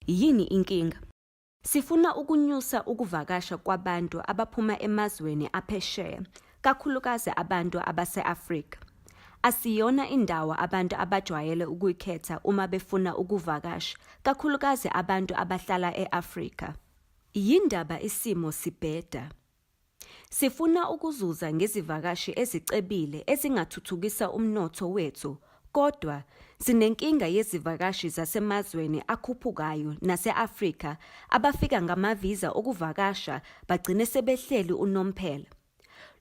Yini inkinga? Sifuna ukunyusa ukuvakasha kwabantu abaphuma emazweni aphesheya, kakhulukazi abantu abase-Afrika. Asiyona indawo abantu abajwayele ukuyikhetha uma befuna ukuvakasha, kakhulukazi abantu abahlala e-Afrika. Yindaba isimo sibheda. Sifuna ukuzuza ngezivakashi ezicebile ezingathuthukisa umnotho wethu, kodwa sinenkinga yezivakashi zasemazweni akhuphukayo nase-Afrika abafika ngamaviza okuvakasha bagcine sebehleli unomphela.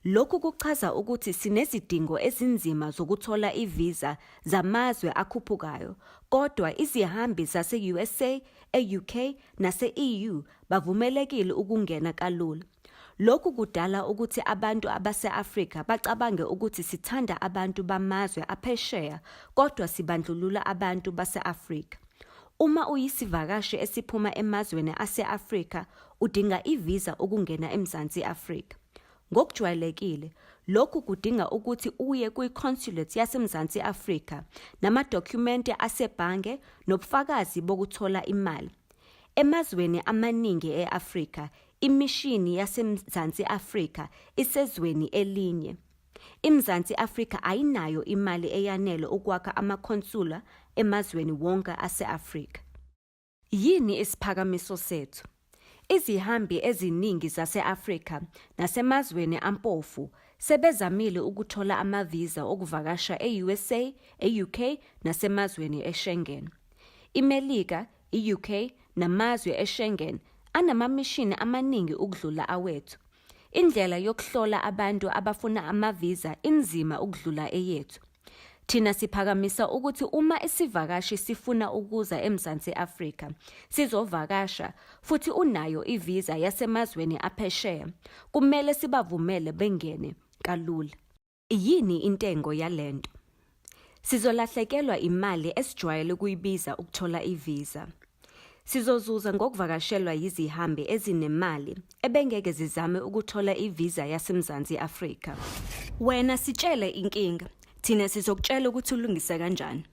Lokhu kuchaza ukuthi sinezidingo ezinzima zokuthola ivisa zamazwe akhuphukayo, kodwa izihambi zase-USA, e-UK nase-EU bavumelekile ukungena kalula. Lokhu kudala ukuthi abantu abase-Afrika bacabange ukuthi sithanda abantu bamazwe aphesheya, kodwa sibandlulula abantu base-Afrika. Uma uyisivakashi esiphuma emazweni ase-Afrika, udinga ivisa ukungena eMzansi Afrika. Ngokujwayelekile, lokhu kudinga ukuthi uye kwi-consulate yaseMzansi Afrika namadokhumenti asebhange nobufakazi bokuthola imali. Emazweni amaningi e-Afrika, imishini yaseMzansi Afrika isezweni elinye. IMzansi Afrika ayinayo imali eyanele ukwakha amakhonsula emazweni wonke ase-Afrika. Yini isiphakamiso sethu? Izihambi eziningi zase-Afrika nasemazweni ampofu sebezamile ukuthola amaviza okuvakasha e-USA, e-UK nasemazweni e-Schengen. IMelika, i-UK namazwe e-Schengen anamamishini amaningi ukudlula awethu. Indlela yokuhlola abantu abafuna amaviza inzima ukudlula eyethu. Thina siphakamisa ukuthi uma isivakashi sifuna ukuza eMzansi Afrika, sizovakasha futhi unayo ivisa yasemazweni aphesheya, kumele sibavumele bengene kalula. Yini intengo yalento? Sizolahlekelwa imali esijwayele kuyibiza ukuthola ivisa. Sizozuza ngokuvakashelwa yizihambi ezinemali ebengeke zizame ukuthola ivisa yaseMzansi Afrika. Wena sitshele inkinga, thina sizokutshela ukuthi ulungise kanjani.